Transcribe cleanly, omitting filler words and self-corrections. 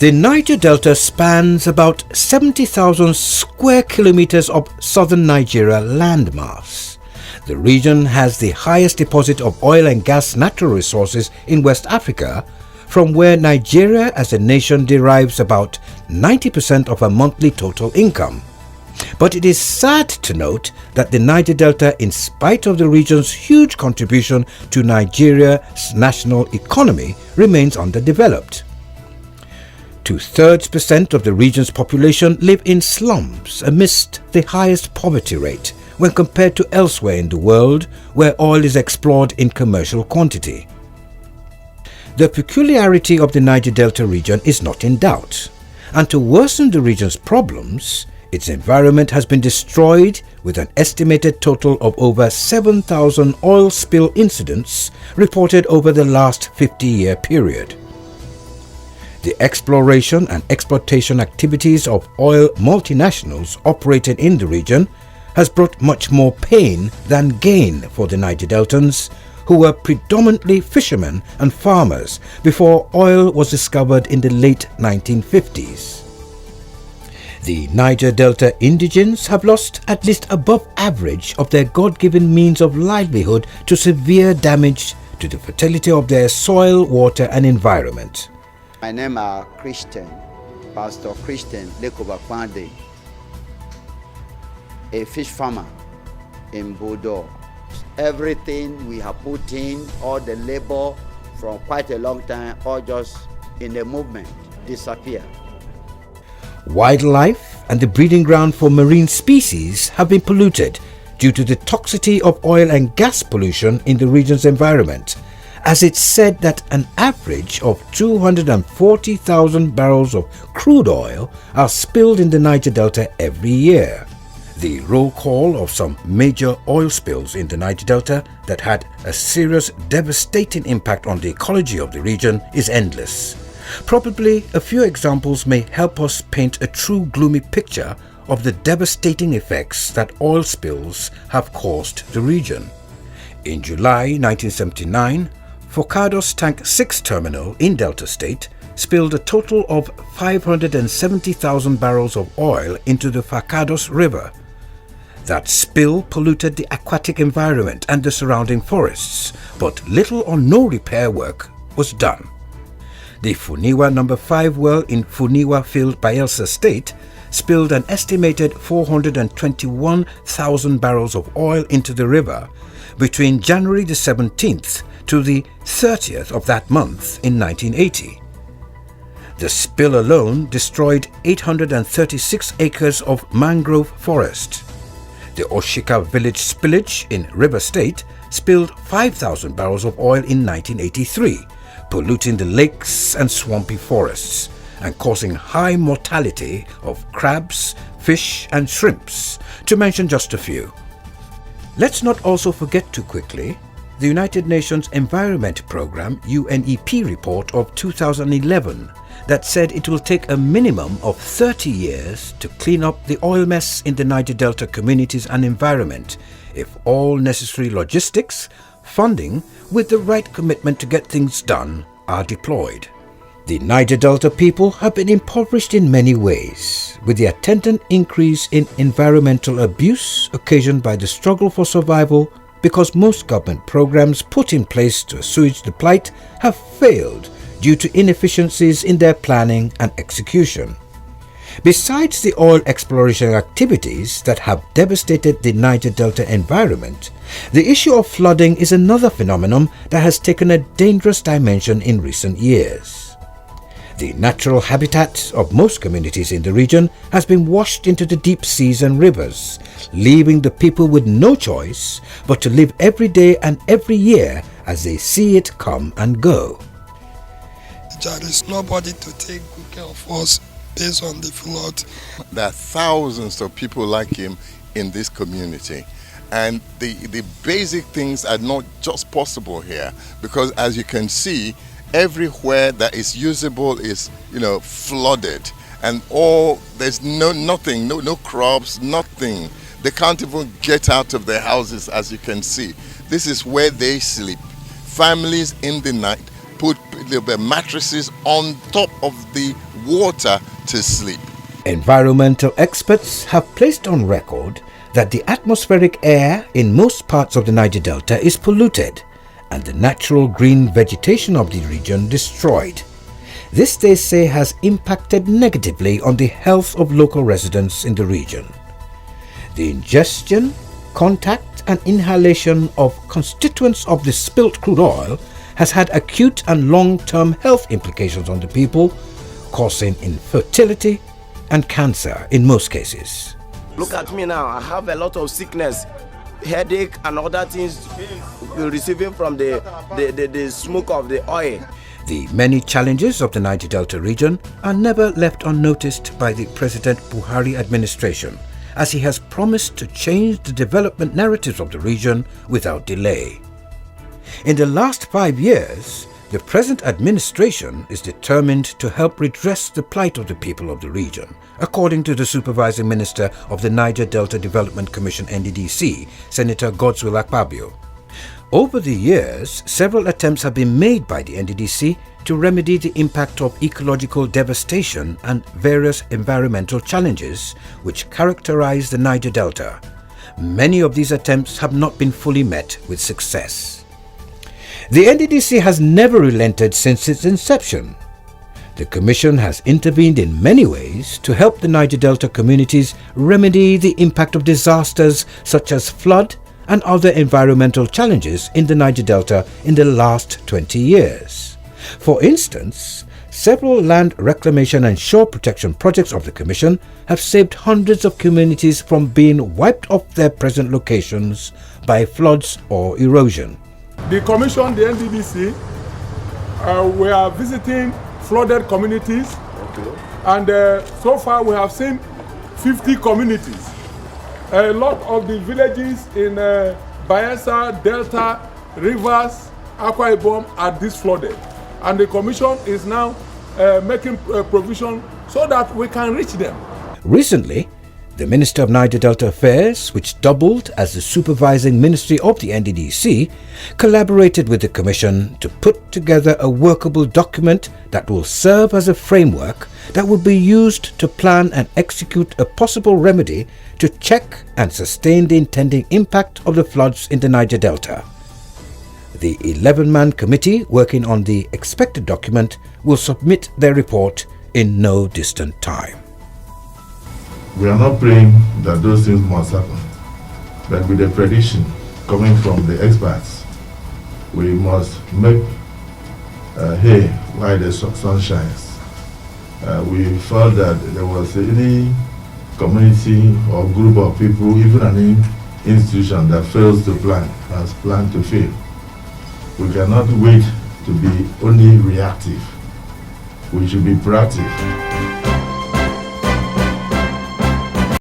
The Niger Delta spans about 70,000 square kilometers of southern Nigeria landmass. The region has the highest deposit of oil and gas natural resources in West Africa, from where Nigeria as a nation derives about 90% of her monthly total income. But it is sad to note that the Niger Delta, in spite of the region's huge contribution to Nigeria's national economy, remains underdeveloped. 2/3% of the region's population live in slums amidst the highest poverty rate when compared to elsewhere in the world where oil is explored in commercial quantity. The peculiarity of the Niger Delta region is not in doubt, and to worsen the region's problems, its environment has been destroyed with an estimated total of over 7,000 oil spill incidents reported over the last 50-year period. The exploration and exploitation activities of oil multinationals operating in the region has brought much more pain than gain for the Niger Deltans, who were predominantly fishermen and farmers before oil was discovered in the late 1950s. The Niger Delta indigents have lost at least above average of their God-given means of livelihood to severe damage to the fertility of their soil, water and environment. My name is Pastor Christian Lekobakwande, a fish farmer in Bodo. Everything we have put in, all the labor from quite a long time, all just in a movement, disappear. Wildlife and the breeding ground for marine species have been polluted due to the toxicity of oil and gas pollution in the region's environment, as it's said that an average of 240,000 barrels of crude oil are spilled in the Niger Delta every year. The roll call of some major oil spills in the Niger Delta that had a serious, devastating impact on the ecology of the region is endless. Probably a few examples may help us paint a true gloomy picture of the devastating effects that oil spills have caused the region. In July 1979, Forcados Tank 6 terminal in Delta State spilled a total of 570,000 barrels of oil into the Forcados River. That spill polluted the aquatic environment and the surrounding forests, but little or no repair work was done. The Funiwa No. 5 well in Funiwa Field, Bayelsa State, spilled an estimated 421,000 barrels of oil into the river between January the 17th to the 30th of that month in 1980. The spill alone destroyed 836 acres of mangrove forest. The Oshika village spillage in River State spilled 5,000 barrels of oil in 1983, polluting the lakes and swampy forests and causing high mortality of crabs, fish and shrimps, to mention just a few. Let's not also forget too quickly the United Nations Environment Programme UNEP report of 2011 that said it will take a minimum of 30 years to clean up the oil mess in the Niger Delta communities and environment if all necessary logistics, funding with the right commitment to get things done are deployed. The Niger Delta people have been impoverished in many ways, with the attendant increase in environmental abuse occasioned by the struggle for survival because most government programs put in place to assuage the plight have failed due to inefficiencies in their planning and execution. Besides the oil exploration activities that have devastated the Niger Delta environment, the issue of flooding is another phenomenon that has taken a dangerous dimension in recent years. The natural habitat of most communities in the region has been washed into the deep seas and rivers, leaving the people with no choice but to live every day and every year as they see it come and go. There is nobody to take good care of us based on the flood. There are thousands of people like him in this community. And the basic things are not just possible here, because as you can see, everywhere that is usable is, flooded, and there's nothing, no crops, nothing. They can't even get out of their houses, as you can see. This is where they sleep. Families in the night put the mattresses on top of the water to sleep. Environmental experts have placed on record that the atmospheric air in most parts of the Niger Delta is polluted and the natural green vegetation of the region destroyed. This, they say, has impacted negatively on the health of local residents in the region. The ingestion, contact and inhalation of constituents of the spilt crude oil has had acute and long-term health implications on the people, causing infertility and cancer in most cases. Look at me now, I have a lot of sickness, headache and other things receiving from the smoke of the oil. The many challenges of the Niger Delta region are never left unnoticed by the President Buhari administration, as he has promised to change the development narratives of the region without delay. In the last 5 years, the present administration is determined to help redress the plight of the people of the region, according to the Supervising Minister of the Niger Delta Development Commission NDDC, Senator Godswill Akpabio. Over the years, several attempts have been made by the NDDC to remedy the impact of ecological devastation and various environmental challenges which characterize the Niger Delta. Many of these attempts have not been fully met with success. The NDDC has never relented since its inception. The Commission has intervened in many ways to help the Niger Delta communities remedy the impact of disasters such as flood and other environmental challenges in the Niger Delta in the last 20 years. For instance, several land reclamation and shore protection projects of the Commission have saved hundreds of communities from being wiped off their present locations by floods or erosion. The Commission, the NDDC, we are visiting flooded communities, and so far we have seen 50 communities. A lot of the villages in Bayelsa, Delta, Rivers, Akwa Ibom are this flooded, and the Commission is now making provision so that we can reach them. Recently, the Minister of Niger Delta Affairs, which doubled as the supervising ministry of the NDDC, collaborated with the Commission to put together a workable document that will serve as a framework that will be used to plan and execute a possible remedy to check and sustain the intended impact of the floods in the Niger Delta. The 11-man committee working on the expected document will submit their report in no distant time. We are not praying that those things must happen, but with the prediction coming from the experts, we must make hay while the sun shines. We felt that there was any community or group of people, even an institution that fails to plan, has planned to fail. We cannot wait to be only reactive. We should be proactive.